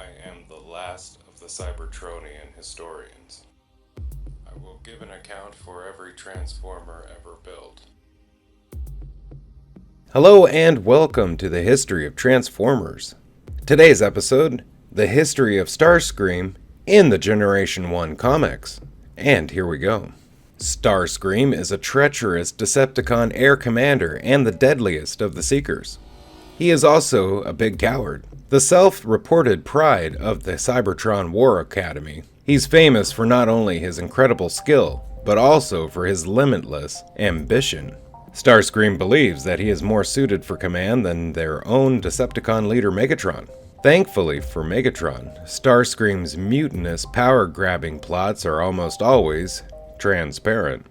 I am the last of the Cybertronian historians. I will give an account for every Transformer ever built. Hello and welcome to the history of Transformers. Today's episode, the history of Starscream in the Generation 1 comics. And here we go. Starscream is a treacherous Decepticon Air Commander and the deadliest of the Seekers. He is also a big coward, the self-reported pride of the Cybertron War Academy. He's famous for not only his incredible skill, but also for his limitless ambition. Starscream believes that he is more suited for command than their own Decepticon leader Megatron. Thankfully for Megatron, Starscream's mutinous power-grabbing plots are almost always transparent,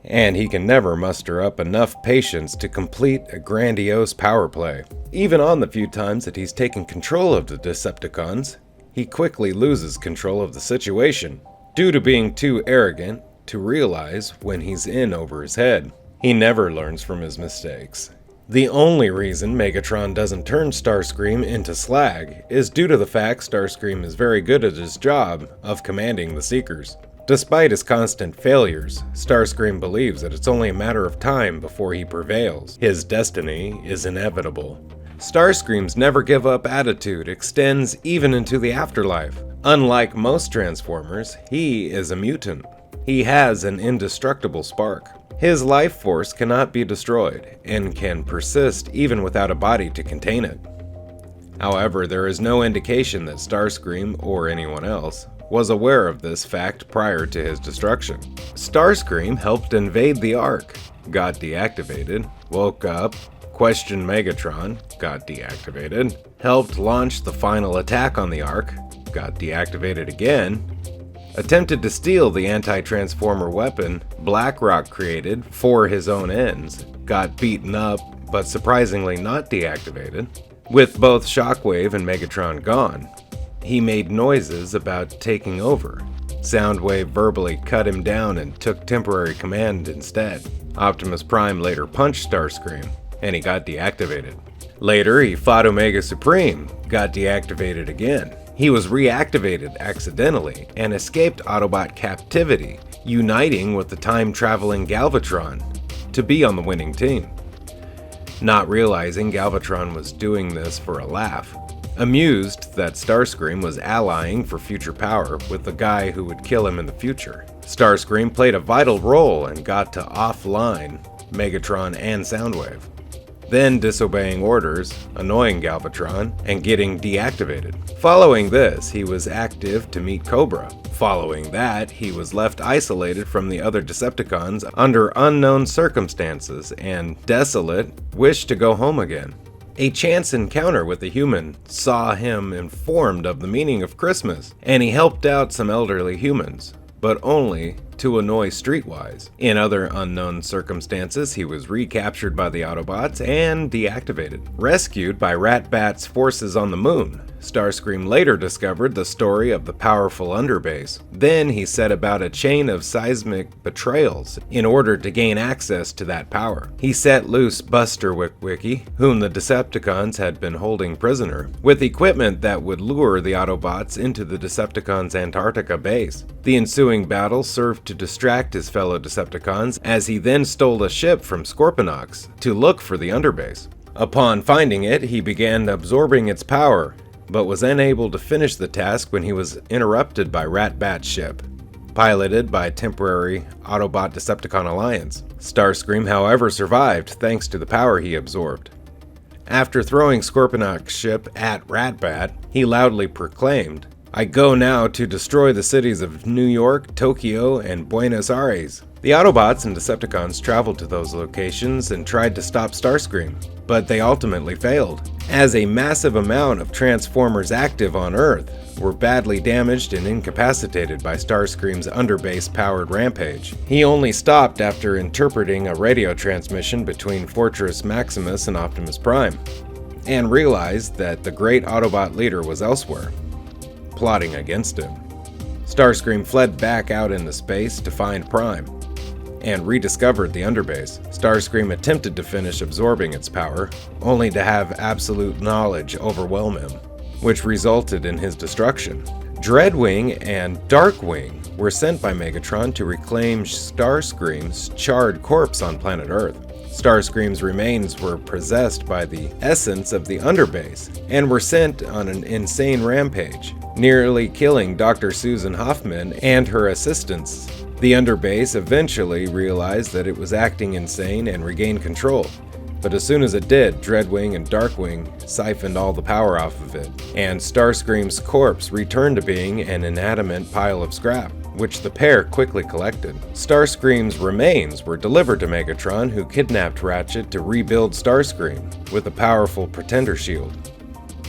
and he can never muster up enough patience to complete a grandiose power play. Even on the few times that he's taken control of the Decepticons, he quickly loses control of the situation, due to being too arrogant to realize when he's in over his head. He never learns from his mistakes. The only reason Megatron doesn't turn Starscream into Slag is due to the fact Starscream is very good at his job of commanding the Seekers. Despite his constant failures, Starscream believes that it's only a matter of time before he prevails. His destiny is inevitable. Starscream's never-give-up attitude extends even into the afterlife. Unlike most Transformers, he is a mutant. He has an indestructible spark. His life force cannot be destroyed, and can persist even without a body to contain it. However, there is no indication that Starscream, or anyone else, was aware of this fact prior to his destruction. Starscream helped invade the Ark, got deactivated, woke up, questioned Megatron, got deactivated, helped launch the final attack on the Ark, got deactivated again, attempted to steal the anti-transformer weapon Blackrock created for his own ends, got beaten up, but surprisingly not deactivated. With both Shockwave and Megatron gone, he made noises about taking over. Soundwave verbally cut him down and took temporary command instead. Optimus Prime later punched Starscream, and he got deactivated. Later, he fought Omega Supreme, got deactivated again. He was reactivated accidentally and escaped Autobot captivity, uniting with the time-traveling Galvatron to be on the winning team. Not realizing Galvatron was doing this for a laugh, amused that Starscream was allying for future power with the guy who would kill him in the future. Starscream played a vital role and got to offline Megatron and Soundwave, then disobeying orders, annoying Galvatron, and getting deactivated. Following this, he was active to meet Cobra. Following that, he was left isolated from the other Decepticons under unknown circumstances and, desolate, wished to go home again. A chance encounter with a human saw him informed of the meaning of Christmas, and he helped out some elderly humans, but only to annoy Streetwise. In other unknown circumstances, he was recaptured by the Autobots and deactivated. Rescued by Ratbat's forces on the moon, Starscream later discovered the story of the powerful underbase. Then he set about a chain of seismic betrayals in order to gain access to that power. He set loose Buster Wickwiki, whom the Decepticons had been holding prisoner, with equipment that would lure the Autobots into the Decepticons' Antarctica base. The ensuing battle served to distract his fellow Decepticons as he then stole a ship from Scorponok to look for the underbase. Upon finding it, he began absorbing its power, but was unable to finish the task when he was interrupted by Ratbat's ship, piloted by a temporary Autobot Decepticon alliance. Starscream, however, survived thanks to the power he absorbed. After throwing Scorponok's ship at Ratbat, he loudly proclaimed, "I go now to destroy the cities of New York, Tokyo, and Buenos Aires." The Autobots and Decepticons traveled to those locations and tried to stop Starscream, but they ultimately failed, as a massive amount of Transformers active on Earth were badly damaged and incapacitated by Starscream's underbase-powered rampage. He only stopped after interpreting a radio transmission between Fortress Maximus and Optimus Prime, and realized that the great Autobot leader was elsewhere, plotting against him. Starscream fled back out into space to find Prime, and rediscovered the underbase. Starscream attempted to finish absorbing its power, only to have absolute knowledge overwhelm him. which resulted in his destruction. Dreadwing and Darkwing were sent by Megatron to reclaim Starscream's charred corpse on planet Earth. Starscream's remains were possessed by the essence of the Underbase and were sent on an insane rampage, nearly killing Dr. Susan Hoffman and her assistants. The Underbase eventually realized that it was acting insane and regained control. But as soon as it did, Dreadwing and Darkwing siphoned all the power off of it, and Starscream's corpse returned to being an inanimate pile of scrap, which the pair quickly collected. Starscream's remains were delivered to Megatron, who kidnapped Ratchet to rebuild Starscream with a powerful Pretender shield.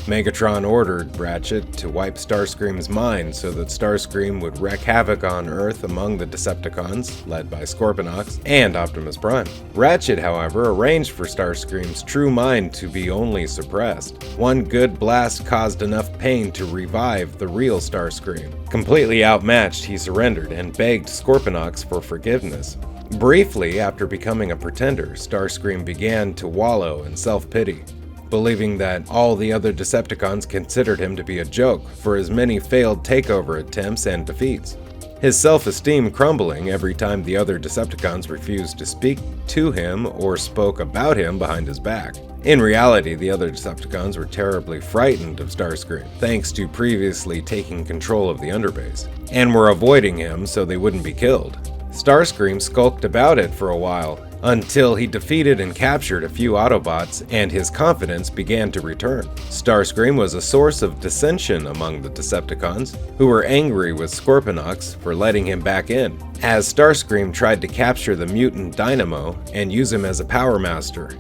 Megatron ordered Ratchet to wipe Starscream's mind so that Starscream would wreak havoc on Earth among the Decepticons, led by Scorponok and Optimus Prime. Ratchet, however, arranged for Starscream's true mind to be only suppressed. One good blast caused enough pain to revive the real Starscream. Completely outmatched, he surrendered and begged Scorponok for forgiveness. Briefly after becoming a Pretender, Starscream began to wallow in self-pity, believing that all the other Decepticons considered him to be a joke for his many failed takeover attempts and defeats. His self-esteem crumbling every time the other Decepticons refused to speak to him or spoke about him behind his back. In reality, the other Decepticons were terribly frightened of Starscream, thanks to previously taking control of the Underbase, and were avoiding him so they wouldn't be killed. Starscream skulked about it for a while, until he defeated and captured a few Autobots and his confidence began to return. Starscream was a source of dissension among the Decepticons, who were angry with Scorponok for letting him back in, as Starscream tried to capture the mutant Dynamo and use him as a Power Master,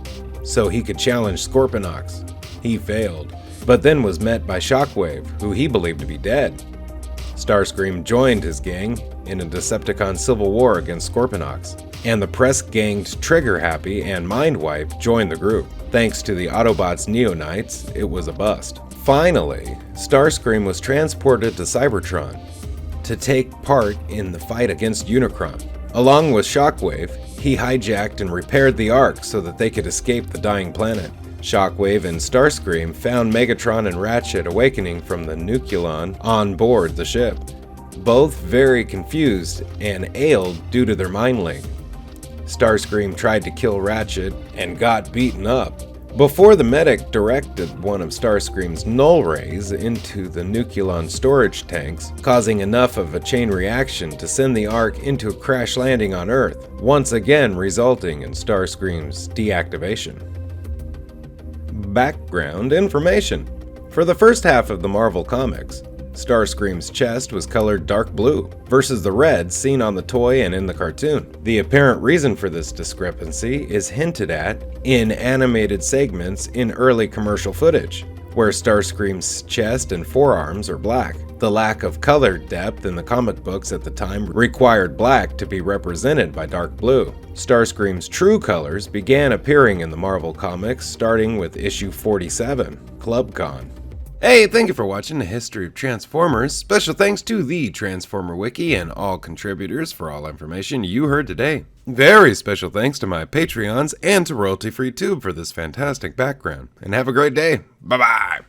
so he could challenge Scorponok. He failed, but then was met by Shockwave, who he believed to be dead. Starscream joined his gang in a Decepticon civil war against Scorponok, and the press-ganged Trigger Happy and Mindwipe joined the group. Thanks to the Autobots' Neonites, it was a bust. Finally, Starscream was transported to Cybertron to take part in the fight against Unicron. Along with Shockwave, he hijacked and repaired the Ark so that they could escape the dying planet. Shockwave and Starscream found Megatron and Ratchet awakening from the nucleon on board the ship, both very confused and ailed due to their mind link. Starscream tried to kill Ratchet and got beaten up before the medic directed one of Starscream's null rays into the nucleon storage tanks, causing enough of a chain reaction to send the Ark into a crash landing on Earth, once again resulting in Starscream's deactivation. Background information. For the first half of the Marvel Comics, Starscream's chest was colored dark blue, versus the red seen on the toy and in the cartoon. The apparent reason for this discrepancy is hinted at in animated segments in early commercial footage, where Starscream's chest and forearms are black. The lack of color depth in the comic books at the time required black to be represented by dark blue. Starscream's true colors began appearing in the Marvel Comics starting with issue 47, ClubCon. Hey, thank you for watching The History of Transformers. Special thanks to the Transformer Wiki and all contributors for all information you heard today. Very special thanks to my Patreons and to Royalty Free Tube for this fantastic background. And have a great day. Bye-bye.